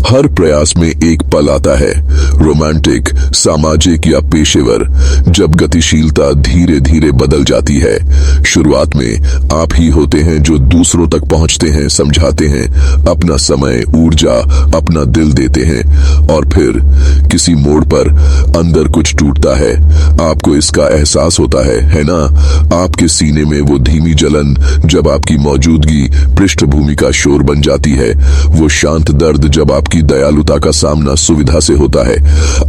हर प्रयास में एक पल आता है, रोमांटिक, सामाजिक या पेशेवर, जब गतिशीलता धीरे धीरे बदल जाती है। शुरुआत में आप ही होते हैं जो दूसरों तक पहुंचते हैं, समझाते हैं, अपना समय, ऊर्जा, अपना दिल देते हैं, और फिर किसी मोड़ पर अंदर कुछ टूटता है। आपको इसका एहसास होता है ना? आपके सीने में वो धीमी जलन जब आपकी मौजूदगी पृष्ठभूमि का शोर बन जाती है, वो शांत दर्द जब आपकी दयालुता का सामना सुविधा से होता है।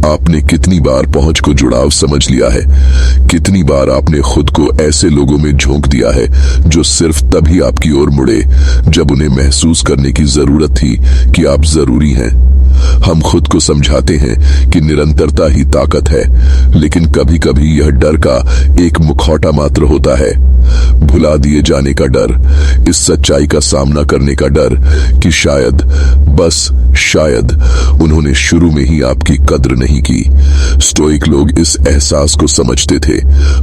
आपने कितनी बार पहुंच को जुड़ाव समझ लिया है? कितनी बार आपने खुद को ऐसे लोगों में झोंक दिया है जो सिर्फ तभी आपकी ओर मुड़े जब उन्हें महसूस करने की जरूरत थी कि आप जरूरी हैं। हम खुद को समझाते हैं कि निरंतरता ही ताकत है, लेकिन कभी कभी यह डर का एक मुखौटा मात्र होता है। भुला दिए जाने का डर, इस सच्चाई का सामना करने का डर कि शायद, बस शायद, उन्होंने शुरू में ही आपकी कद्र नहीं की। स्टोइक लोग इस एहसास को समझते थे।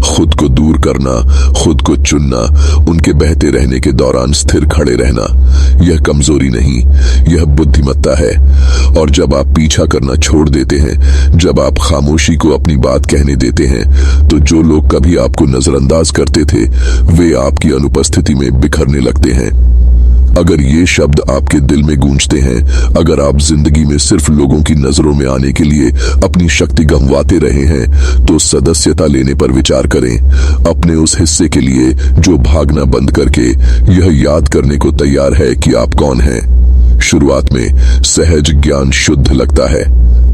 खुद को दूर करना, खुद को चुनना, उनके बहते रहने के दौरान स्थिर खड़े रहना, यह कमजोरी नहीं, यह बुद्धिमत्ता है। और जब आप पीछा करना छोड़ देते हैं, जब आप खामोशी को अपनी बात कहने देते हैं, तो जो लोग कभी आपको नजरअंदाज करते थे वे आपकी अनुपस्थिति में बिखरने लगते हैं। अगर ये शब्द आपके दिल में गूंजते हैं, अगर आप जिंदगी में सिर्फ लोगों की नजरों में आने के लिए अपनी शक्ति गंवाते रहे हैं, तो सदस्यता लेने पर विचार करें। अपने उस हिस्से के लिए जो भागना बंद करके यह याद करने को तैयार है कि आप कौन हैं। शुरुआत में सहज ज्ञान शुद्ध लगता है।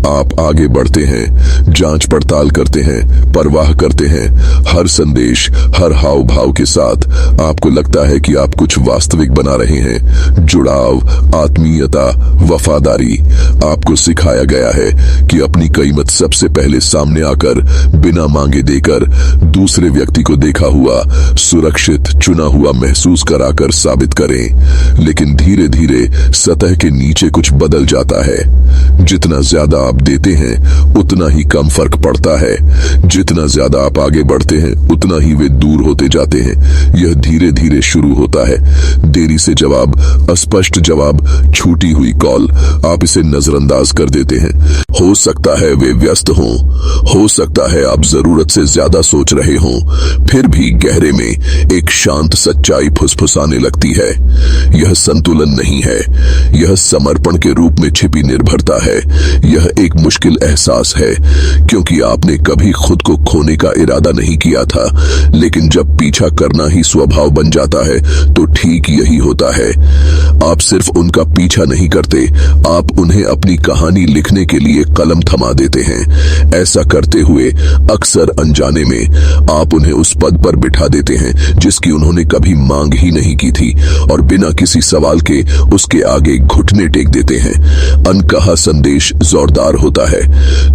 आप आगे बढ़ते हैं, जांच पड़ताल करते हैं, परवाह करते हैं। हर संदेश, हर हाव भाव के साथ आपको लगता है कि आप कुछ वास्तविक बना रहे हैं। जुड़ाव, आत्मीयता, वफादारी। आपको सिखाया गया है कि अपनी कीमत सबसे पहले सामने आकर, बिना मांगे देकर, दूसरे व्यक्ति को देखा हुआ, सुरक्षित, चुना हुआ महसूस कराकर साबित करें। लेकिन धीरे धीरे सतह के नीचे कुछ बदल जाता है। जितना ज्यादा आप देते हैं उतना ही कम फर्क पड़ता है। जितना ज्यादा आप आगे बढ़ते हैं उतना ही वे दूर होते जाते हैं। यह धीरे धीरे शुरू होता है। देरी से जवाब, अस्पष्ट जवाब, छूटी हुई कॉल, आप इसे नजरअंदाज कर देते हैं। हो सकता है वे व्यस्त हों, हो सकता है आप जरूरत से ज्यादा सोच रहे हों, फिर भी गहरे में एक शांत सच्चाई फुसफुसाने लगती है। यह संतुलन नहीं है, यह समर्पण के रूप में छिपी निर्भरता है। यह एक मुश्किल एहसास है, क्योंकि आपने कभी खुद को खोने का इरादा नहीं किया था, लेकिन जब पीछा करना ही स्वभाव बन जाता है तो ठीक यही होता है। आप सिर्फ उनका पीछा नहीं करते, आप उन्हें अपनी कहानी लिखने के लिए कलम थमा देते हैं। ऐसा करते हुए अक्सर अनजाने में आप उन्हें उस पद पर बिठा देते हैं जिसकी उन्होंने कभी मांग ही नहीं की थी, और बिना किसी सवाल के उसके आगे घुटने टेक देते हैं। अनकहा संदेश जोरदार होता है,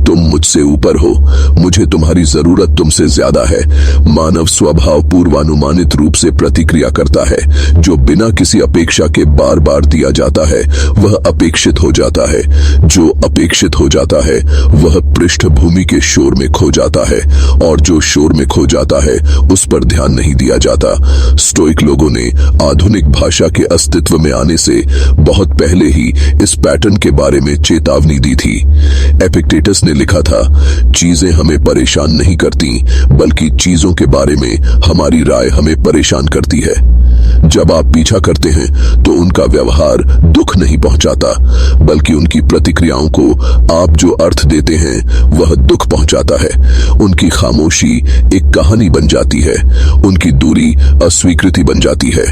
तुम मुझसे ऊपर हो, मुझे तुम्हारी जरूरत तुमसे ज्यादा है। मानव स्वभाव पूर्वानुमानित रूप से प्रतिक्रिया करता है। जो बिना किसी अपेक्षा के बार बार दिया जाता है वह अपेक्षित हो जाता है। जो अपेक्षित हो जाता है वह पृष्ठभूमि के शोर में खो जाता है, और जो शोर में खो जाता है उस पर ध्यान नहीं दिया जाता। स्टोइक लोगों ने आधुनिक भाषा के अस्तित्व में आने से बहुत पहले ही इस पैटर्न के बारे में चेतावनी दी थी। एपिक्टेटस ने लिखा था, चीजें हमें परेशान नहीं करती, बल्कि चीजों के बारे में हमारी राय हमें परेशान करती है। जब आप पीछा करते हैं तो उनका व्यवहार दुख नहीं पहुंचाता, बल्कि उनकी प्रतिक्रियाओं को आप जो अर्थ देते हैं वह दुख पहुंचाता है। उनकी खामोशी एक कहानी बन जाती है, उनकी दूरी अस्वीकृति बन जाती है।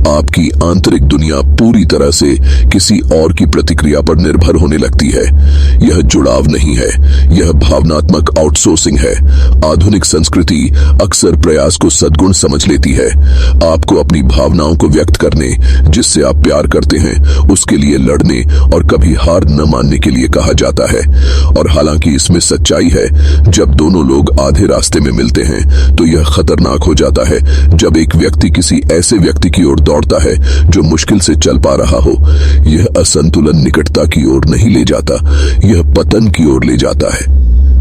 आपकी आंतरिक दुनिया पूरी तरह से किसी और की प्रतिक्रिया पर निर्भर होने लगती है। यह जुड़ाव नहीं है, यह भावनात्मक आउटसोर्सिंग है। आधुनिक संस्कृति अक्सर प्रयास को सद्गुण समझ लेती है। आपको अपनी भावनाओं को व्यक्त करने, जिससे आप प्यार करते हैं, उसके लिए लड़ने और कभी हार न मानने के लिए कहा जाता है। और हालांकि इसमें सच्चाई है, जब दोनों लोग आधे रास्ते में मिलते हैं तो यह खतरनाक हो जाता है। जब एक व्यक्ति किसी ऐसे व्यक्ति की ओर दौड़ता है जो मुश्किल से चल पा रहा हो, यह असंतुलन निकटता की ओर नहीं ले जाता, यह पतन की ओर ले जाता है।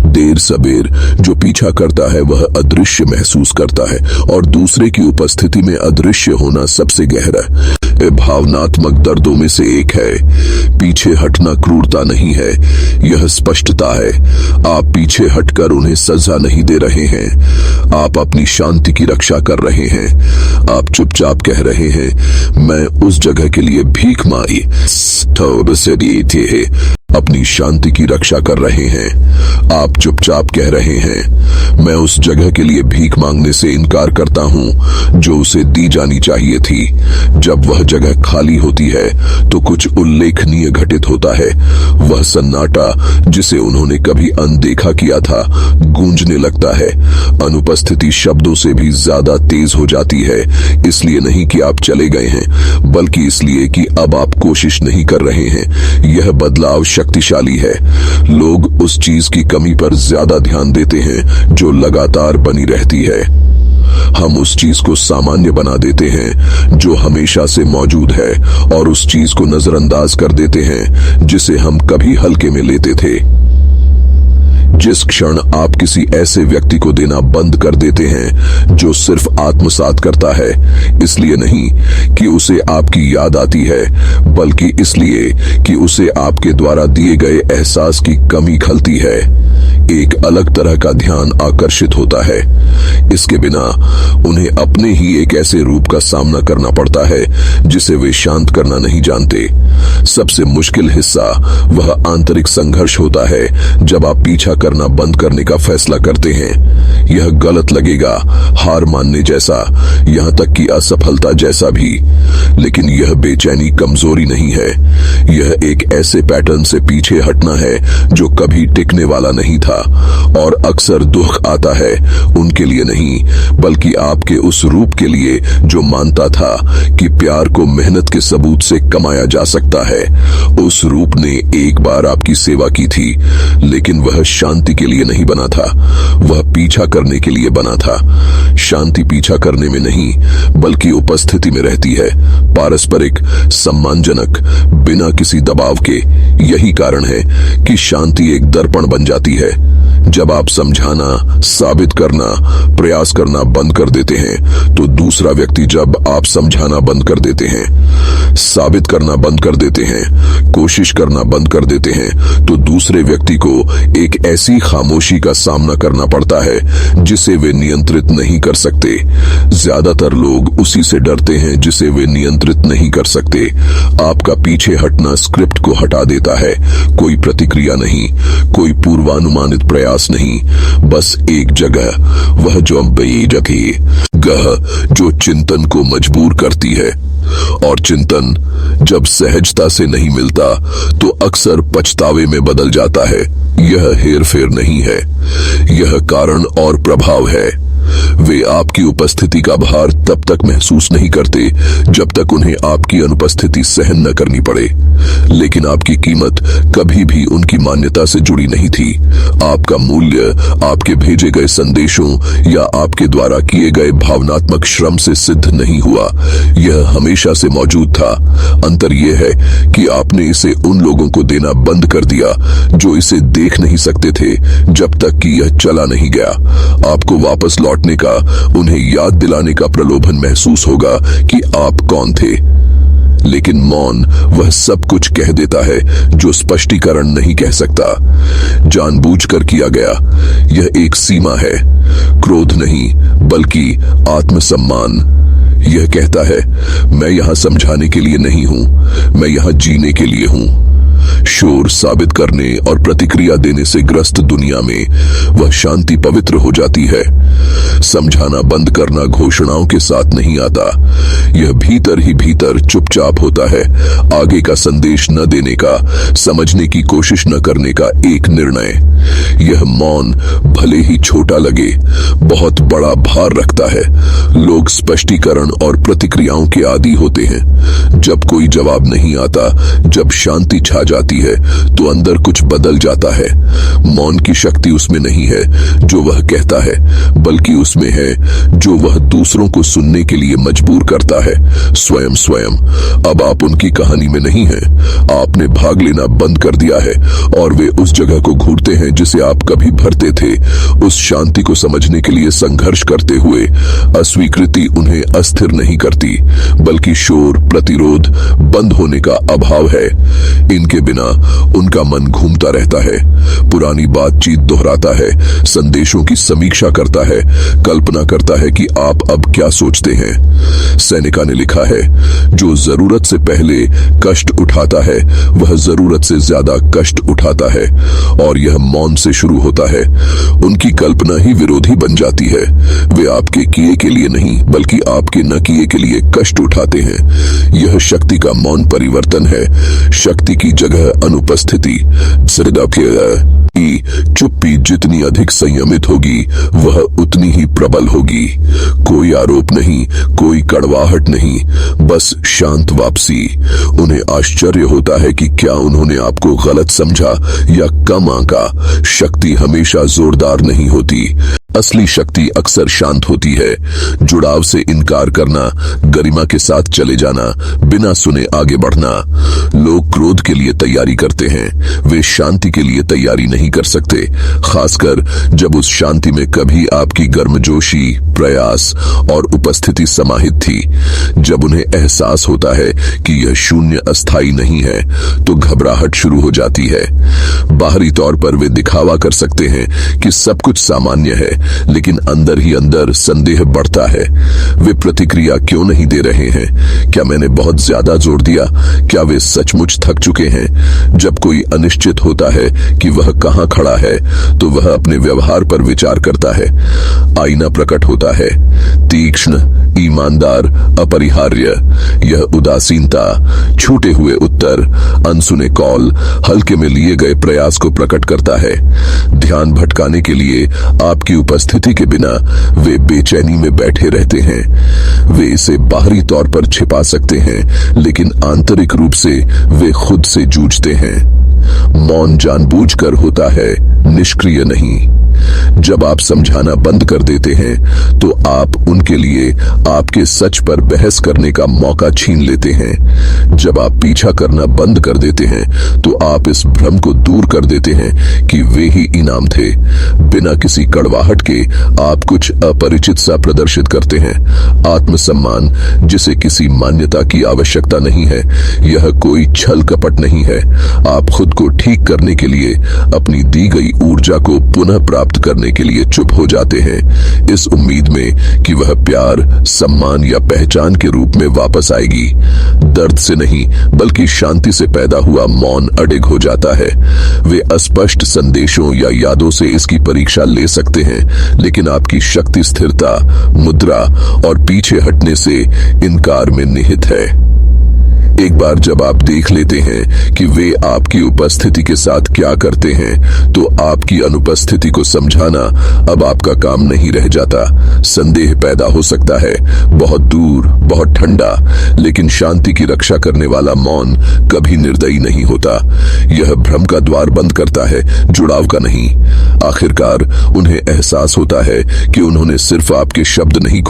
देर सबेर जो पीछा करता है वह अदृश्य महसूस करता है, और दूसरे की उपस्थिति में अदृश्य होना सबसे गहरा भावनात्मक दर्दों में से एक है। पीछे हटना क्रूरता नहीं है, यह स्पष्टता है। आप पीछे हटकर उन्हें सजा नहीं दे रहे हैं, आप अपनी शांति की रक्षा कर रहे हैं। आप चुपचाप कह रहे हैं, मैं उस जगह के लिए भीख मांगी अपनी शांति की रक्षा कर रहे हैं। आप चुपचाप कह रहे हैं, मैं उस जगह के लिए भीख मांगने से इनकार करता हूं जो उसे दी जानी चाहिए थी। जब वह जगह खाली होती है तो कुछ उल्लेखनीय घटित होता है। वह सन्नाटा जिसे उन्होंने कभी अनदेखा किया था गूंजने लगता है। अनुपस्थिति शब्दों से भी ज्यादा तेज हो जाती है, इसलिए नहीं कि आप चले गए हैं, बल्कि इसलिए कि अब आप कोशिश नहीं कर रहे हैं। यह बदलाव शक्तिशाली है। लोग उस चीज की कमी पर ज्यादा ध्यान देते हैं जो लगातार बनी रहती है। हम उस चीज को सामान्य बना देते हैं जो हमेशा से मौजूद है, और उस चीज को नजरअंदाज कर देते हैं जिसे हम कभी हल्के में लेते थे। जिस क्षण आप किसी ऐसे व्यक्ति को देना बंद कर देते हैं जो सिर्फ आत्मसात करता है, इसलिए नहीं कि उसे आपकी याद आती है, बल्कि इसलिए कि उसे आपके द्वारा दिए गए एहसास की कमी खलती है, एक अलग तरह का ध्यान आकर्षित होता है। इसके बिना उन्हें अपने ही एक ऐसे रूप का सामना करना पड़ता है जिसे वे शांत करना नहीं जानते। सबसे मुश्किल हिस्सा वह आंतरिक संघर्ष होता है जब आप पीछा करना बंद करने का फैसला करते हैं। यह गलत लगेगा, हार मानने जैसा, यहां तक कि असफलता जैसा भी, लेकिन यह बेचैनी कमजोरी नहीं है। यह एक ऐसे पैटर्न से पीछे हटना है जो कभी टिकने वाला नहीं था, और अक्सर दुख आता है उनके लिए नहीं, बल्कि आपके उस रूप के लिए जो मानता था कि प्यार को मेहनत के सबूत से कमाया जा सकता है। उस रूप ने एक बार आपकी सेवा की थी, लेकिन वह शांति के लिए नहीं बना था, वह पीछा करने के लिए बना था। शांति पीछा करने में नहीं, बल्कि उपस्थिति में रहती है, पारस्परिक, सम्मानजनक, बिना किसी दबाव के। यही कारण है कि शांति एक दर्पण बन जाती है। जब आप समझाना, साबित करना, प्रयास करना बंद कर देते हैं, तो दूसरा व्यक्ति, जब आप समझाना बंद कर देते हैं, साबित करना बंद कर देते हैं, कोशिश करना बंद कर देते हैं, तो दूसरे व्यक्ति को एक ऐसी खामोशी का सामना करना पड़ता है जिसे वे नियंत्रित नहीं कर सकते। ज्यादातर लोग उसी से डरते हैं जिसे वे नियंत्रित नहीं कर सकते। आपका पीछे हटना स्क्रिप्ट को हटा देता है। कोई प्रतिक्रिया नहीं, कोई पूर्वानुमानित प्रयास नहीं, बस एक जगह, वह जो जगह जो चिंतन को मजबूर करती है। और चिंतन जब सहजता से नहीं मिलता तो अक्सर पछतावे में बदल जाता है। यह हेरफेर नहीं है, यह कारण और प्रभाव है। वे आपकी उपस्थिति का भार तब तक महसूस नहीं करते जब तक उन्हें आपकी अनुपस्थिति सहन न करनी पड़े, लेकिन आपकी कीमत कभी भी उनकी मान्यता से जुड़ी नहीं थी। आपका मूल्य आपके भेजे गए संदेशों या आपके द्वारा किए गए भावनात्मक श्रम से सिद्ध नहीं हुआ, यह हमेशा से मौजूद था। अंतर यह है कि आपने इसे उन लोगों को देना बंद कर दिया जो इसे देख नहीं सकते थे जब तक कि यह चला नहीं गया। आपको वापस लौटने का, उन्हें याद दिलाने का प्रलोभन महसूस होगा कि आप कौन थे, लेकिन मौन वह सब कुछ कह देता है जो स्पष्टीकरण नहीं कह सकता। जानबूझकर किया गया, यह एक सीमा है, क्रोध नहीं बल्कि आत्मसम्मान। यह कहता है, मैं यहां समझाने के लिए नहीं हूं, मैं यहां जीने के लिए हूं। शोर साबित करने और प्रतिक्रिया देने से ग्रस्त दुनिया में वह शांति पवित्र हो जाती है। समझाना बंद करना घोषणाओं के साथ नहीं आता, यह भीतर ही भीतर चुपचाप होता है। आगे का संदेश न देने का, समझने की कोशिश न करने का एक निर्णय। यह मौन भले ही छोटा लगे, बहुत बड़ा भार रखता है। लोग स्पष्टीकरण और प्रतिक्रियाओं के आदी होते हैं। जब कोई जवाब नहीं आता, जब शांति छा जाती है तो अंदर कुछ बदल जाता है। मौन की शक्ति उसमें नहीं है जो वह कहता है, बल्कि उसमें है जो वह दूसरों को सुनने के लिए मजबूर करता है। स्वयं अब आप उनकी कहानी में नहीं हैं। आपने भाग लेना बंद कर दिया है और वे उस जगह को घूरते हैं जिसे आप कभी भरते थे। उस शांति को समझने के लिए संघर्ष करते हुए अस्वीकृति उन्हें अस्थिर नहीं करती, बल्कि शोर, प्रतिरोध, बंद होने का अभाव है। इनके बिना उनका मन घूमता रहता है, पुरानी बातचीत दोहराता है, संदेशों की समीक्षा करता है, कल्पना करता है कि आप अब क्या सोचते हैं। सेनेका ने लिखा है, जो जरूरत से पहले कष्ट उठाता है वह जरूरत से ज्यादा कष्ट उठाता है, और यह मौन से शुरू होता है। उनकी कल्पना ही विरोधी बन जाती है। वे आपके किए के लिए नहीं, बल्कि आपके न किए के लिए कष्ट उठाते हैं। यह शक्ति का मौन परिवर्तन है। शक्ति की जगह अनुपस्थिति। चुप्पी जितनी अधिक संयमित होगी वह उतनी ही प्रबल होगी। कोई आरोप नहीं, कोई कड़वाहट नहीं, बस शांत वापसी। उन्हें आश्चर्य होता है कि क्या उन्होंने आपको गलत समझा या कम आंका। शक्ति हमेशा जोरदार नहीं होती। असली शक्ति अक्सर शांत होती है। जुड़ाव से इनकार करना, गरिमा के साथ चले जाना, बिना सुने आगे बढ़ना। लोग क्रोध के लिए तैयारी करते हैं, वे शांति के लिए तैयारी नहीं कर सकते, खासकर जब उस शांति में कभी आपकी गर्मजोशी, प्रयास और उपस्थिति समाहित थी। जब उन्हें एहसास होता है कि यह शून्य अस्थायी नहीं है, तो घबराहट शुरू हो जाती है। बाहरी तौर पर वे दिखावा कर सकते हैं कि सब कुछ सामान्य है, लेकिन अंदर ही अंदर संदेह बढ़ता है। वे प्रतिक्रिया क्यों नहीं दे रहे हैं? क्या मैंने बहुत ज्यादा जोर दिया? क्या वे सचमुच थक चुके हैं? जब कोई अनिश्चित होता है कि वह कहां खड़ा है, तो वह अपने व्यवहार पर विचार करता है। आईना प्रकट होता है, तीक्ष्ण, ईमानदार, अपरिहार्य। यह उदासीनता, छूटे हुए उत्तर, अनसुने कॉल, हल्के में लिए गए प्रयास को प्रकट करता है। ध्यान भटकाने के लिए आपकी उपस्थिति के बिना वे बेचैनी में बैठे रहते हैं। वे इसे बाहरी तौर पर छिपा सकते हैं, लेकिन आंतरिक रूप से वे खुद से जूझते हैं। मौन जानबूझकर होता है, निष्क्रिय नहीं। जब आप समझाना बंद कर देते हैं तो आप उनके लिए आपके सच पर बहस करने का मौका छीन लेते हैं। जब आप पीछा करना बंद कर देते हैं तो आप इस भ्रम को दूर कर देते हैं कि वे ही इनाम थे। बिना किसी कड़वाहट के आप कुछ अपरिचित सा प्रदर्शित करते हैं। आत्मसम्मान, जिसे किसी मान्यता की आवश्यकता नहीं है। यह कोई छल कपट नहीं है। आप खुद को ठीक करने के लिए अपनी दी गई ऊर्जा को पुनः प्राप्त करने के लिए चुप हो जाते हैं, इस उम्मीद में कि वह प्यार, सम्मान या पहचान के रूप में वापस आएगी। दर्द से नहीं, बल्कि शांति से पैदा हुआ मौन अडिग हो जाता है। वे अस्पष्ट संदेशों या यादों से इसकी परीक्षा ले सकते हैं, लेकिन आपकी शक्ति स्थिरता, मुद्रा और पीछे हटने से इनकार में निहित है। एक बार जब आप देख लेते हैं कि वे आपकी उपस्थिति के साथ क्या करते हैं, तो आपकी अनुपस्थिति को समझाना अब आपका काम नहीं रह जाता। संदेह पैदा हो सकता है, बहुत दूर, बहुत ठंडा, लेकिन शांति की रक्षा करने वाला मौन कभी निर्दयी नहीं होता। यह भ्रम का द्वार बंद करता है, जुड़ाव का नहीं। आखिरकार उन्हें एहसास होता है कि उन्होंने सिर्फ आपके शब्द नहीं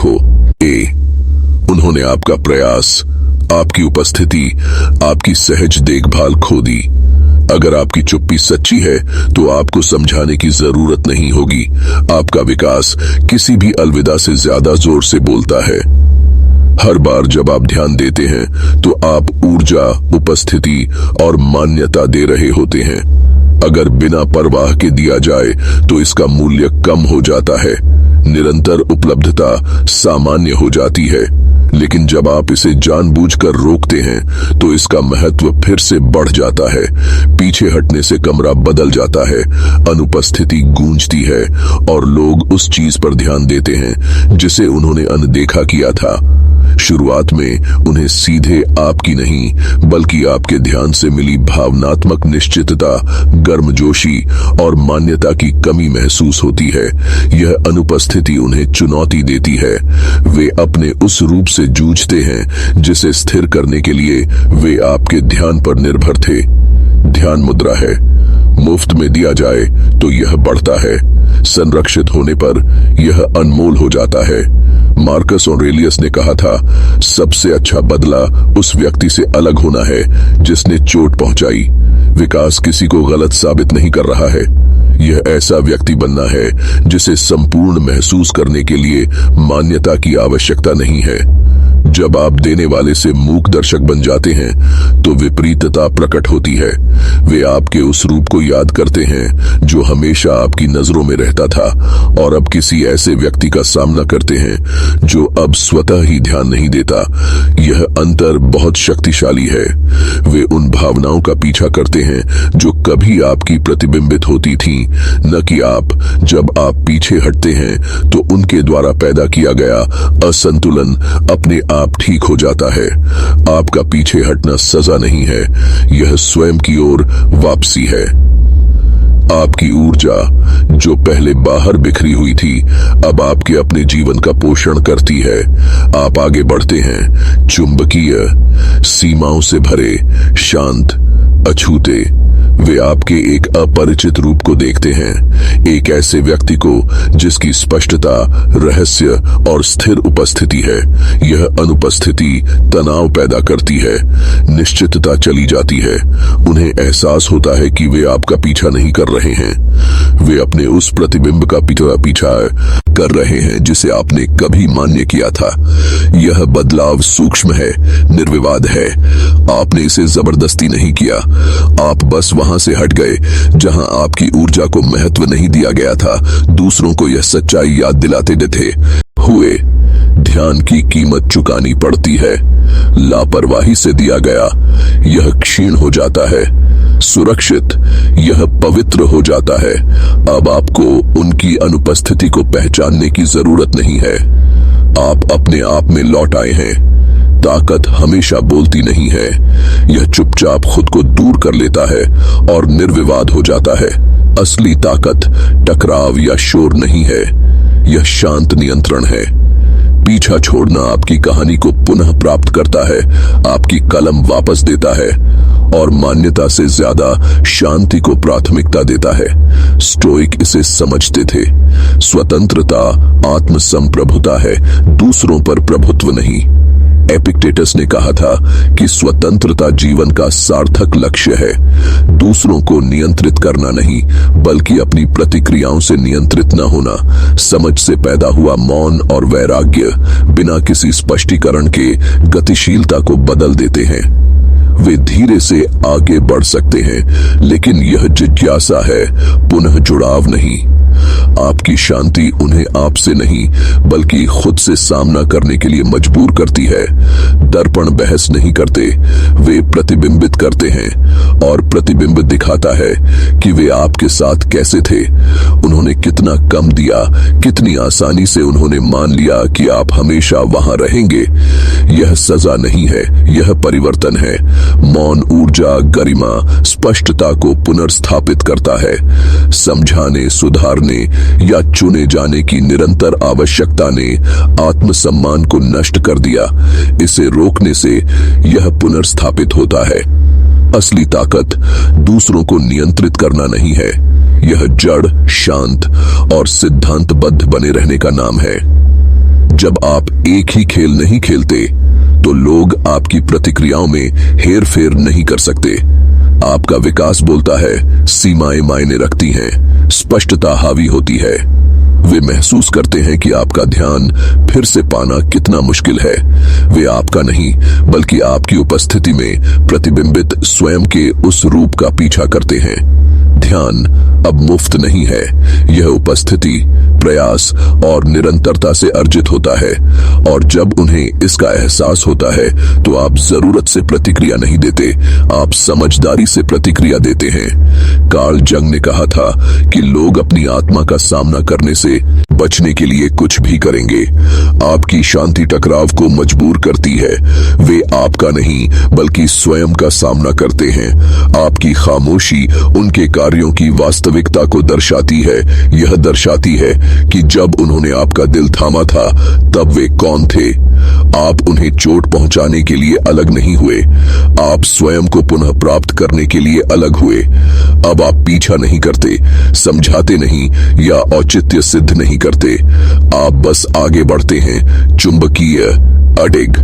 उन्होंने आपका प्रयास, आपकी उपस्थिति, आपकी सहज देखभाल खो दी। अगर आपकी चुप्पी सच्ची है तो आपको समझाने की जरूरत नहीं होगी। आपका विकास किसी भी अलविदा से ज्यादा जोर से बोलता है। हर बार जब आप ध्यान देते हैं तो आप ऊर्जा, उपस्थिति और मान्यता दे रहे होते हैं। अगर बिना परवाह के दिया जाए तो इसका मूल्य कम हो जाता है। निरंतर उपलब्धता सामान्य हो जाती है, लेकिन जब आप इसे जानबूझकर रोकते हैं तो इसका महत्व फिर से बढ़ जाता है। पीछे हटने से कमरा बदल जाता है, अनुपस्थिति गूंजती है और लोग उस चीज पर ध्यान देते हैं जिसे उन्होंने अनदेखा किया था। शुरुआत में उन्हें सीधे आपकी नहीं, बल्कि आपके ध्यान से मिली भावनात्मक निश्चितता, गर्मजोशी और मान्यता की कमी महसूस होती है। यह अनुपस्थिति उन्हें चुनौती देती है। वे अपने उस रूप से जूझते हैं जिसे स्थिर करने के लिए वे आपके ध्यान पर निर्भर थे। ध्यान मुद्रा है, मुफ्त में दिया जाए तो यह बढ़ता है, संरक्षित होने पर यह अनमोल हो जाता है। मार्कस ऑरेलियस ने कहा था, सबसे अच्छा बदला उस व्यक्ति से अलग होना है जिसने चोट पहुंचाई। विकास किसी को गलत साबित नहीं कर रहा है, यह ऐसा व्यक्ति बनना है जिसे संपूर्ण महसूस करने के लिए मान्यता की आवश्यकता नहीं है। जब आप देने वाले से मूक दर्शक बन जाते हैं तो विपरीतता प्रकट होती है। वे आपके उस रूप को याद करते हैं जो हमेशा आपकी नजरों में रहता था और अब किसी ऐसे व्यक्ति का सामना करते हैं जो अब स्वतः ही ध्यान नहीं देता। यह अंतर बहुत शक्तिशाली है। वे उन भावनाओं का पीछा करते हैं जो कभी आपकी प्रतिबिंबित होती थीं, न कि आप। जब आप पीछे हटते हैं तो उनके द्वारा पैदा किया गया असंतुलन अपने आप ठीक हो जाता है। आपका पीछे हटना सजा नहीं है, यह स्वयं की ओर वापसी है। आपकी ऊर्जा जो पहले बाहर बिखरी हुई थी अब आपके अपने जीवन का पोषण करती है। आप आगे बढ़ते हैं, चुंबकीय, सीमाओं से भरे, शांत, अछूते। वे आपके एक अपरिचित रूप को देखते हैं, एक ऐसे व्यक्ति को जिसकी स्पष्टता, रहस्य और स्थिर उपस्थिति है। यह अनुपस्थिति तनाव पैदा करती है, निश्चितता चली जाती है। उन्हें एहसास होता है कि वे आपका पीछा नहीं कर रहे हैं, वे अपने उस प्रतिबिंब का पीछा कर रहे हैं जिसे आपने कभी मान्य किया था। यह बदलाव सूक्ष्म है, निर्विवाद है। आपने इसे जबरदस्ती नहीं किया, आप बस वहां से हट गए जहां आपकी ऊर्जा को महत्व नहीं दिया गया था। दूसरों को यह सच्चाई याद दिलाते थे हुए ध्यान की कीमत चुकानी पड़ती है। लापरवाही से दिया गया यह क्षीण हो जाता है, सुरक्षित यह पवित्र हो जाता है। अब आपको उनकी अनुपस्थिति को पहचानने की जरूरत नहीं है, आप अपने आप में लौट आए हैं। ताकत हमेशा बोलती नहीं है, यह चुपचाप खुद को दूर कर लेता है और निर्विवाद हो जाता है। असली ताकत टकराव या शोर नहीं है, यह शांत नियंत्रण है। पीछा छोड़ना आपकी कहानी को पुनः प्राप्त करता है, आपकी कलम वापस देता है और मान्यता से ज्यादा शांति को प्राथमिकता देता है। स्टोइक इसे समझते थे। स्वतंत्रता आत्मसंप्रभुता है, दूसरों पर प्रभुत्व नहीं। एपिक्टेटस ने कहा था कि स्वतंत्रता जीवन का सार्थक लक्ष्य है, दूसरों को नियंत्रित करना नहीं बल्कि अपनी प्रतिक्रियाओं से नियंत्रित न होना। समझ से पैदा हुआ मौन और वैराग्य बिना किसी स्पष्टीकरण के गतिशीलता को बदल देते हैं। वे धीरे से आगे बढ़ सकते हैं, लेकिन यह जिज्ञासा है, पुनः जुड़ाव नहीं। आपकी शांति उन्हें आपसे नहीं बल्कि खुद से सामना करने के लिए मजबूर करती है। दर्पण बहस नहीं करते, वे प्रतिबिंबित करते हैं और प्रतिबिंब दिखाता है कि वे आपके साथ कैसे थे। उन्होंने कितना कम दिया, कितनी आसानी से उन्होंने मान लिया कि आप हमेशा वहां रहेंगे। यह सजा नहीं है, यह परिवर्तन है। मौन ऊर्जा, गरिमा, स्पष्टता को पुनर्स्थापित करता है। समझाने, सुधारने या चुने जाने की निरंतर आवश्यकता ने आत्मसम्मान को नष्ट कर दिया। इसे रोकने से यह पुनर्स्थापित होता है। असली ताकत दूसरों को नियंत्रित करना नहीं है, यह जड़, शांत और सिद्धांतबद्ध बने रहने का नाम है। जब आप एक ही खेल नहीं खेलते तो लोग आपकी प्रतिक्रियाओं में हेरफेर नहीं कर सकते। आपका विकास बोलता है, सीमाएं मायने रखती हैं, स्पष्टता हावी होती है। वे महसूस करते हैं कि आपका ध्यान फिर से पाना कितना मुश्किल है। वे आपका नहीं बल्कि आपकी उपस्थिति में प्रतिबिंबित स्वयं के उस रूप का पीछा करते हैं। ध्यान अब मुफ्त नहीं है, यह उपस्थिति, प्रयास और निरंतरता से अर्जित होता है। और जब उन्हें इसका एहसास होता है तो आप जरूरत से प्रतिक्रिया नहीं देते, आप समझदारी से प्रतिक्रिया देते हैं। कार्ल जंग ने कहा था कि लोग अपनी आत्मा का सामना करने से बचने के लिए कुछ भी करेंगे। आपकी शांति टकराव को मजबूर करती है। वे आपका नहीं बल्कि स्वयं का सामना करते हैं। आपकी खामोशी उनके कार्यों की वास्तविकता को दर्शाती है। यह दर्शाती है कि जब उन्होंने आपका दिल थामा था तब वे कौन थे। आप उन्हें चोट पहुंचाने के लिए अलग नहीं हुए, आप स्वयं को पुनः प्राप्त करने के लिए अलग हुए। अब आप पीछा नहीं करते, समझाते नहीं या औचित्य सिद्ध नहीं करते, आप बस आगे बढ़ते हैं, चुंबकीय, अडिग,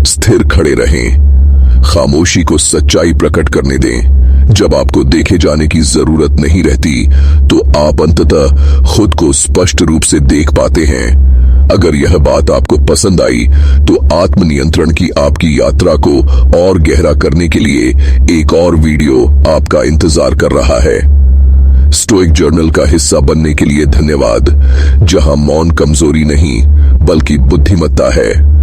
स्थिर खड़े रहें। खामोशी को सच्चाई प्रकट करने दें। जब आपको देखे जाने की जरूरत नहीं रहती तो आप अंततः खुद को स्पष्ट रूप से देख पाते हैं। अगर यह बात आपको पसंद आई तो आत्मनियंत्रण की आपकी यात्रा को और गहरा करने के लिए एक और वीडियो आपका इंतजार कर रहा है। स्टोइक जर्नल का हिस्सा बनने के लिए धन्यवाद, जहां मौन कमजोरी नहीं बल्कि बुद्धिमत्ता है।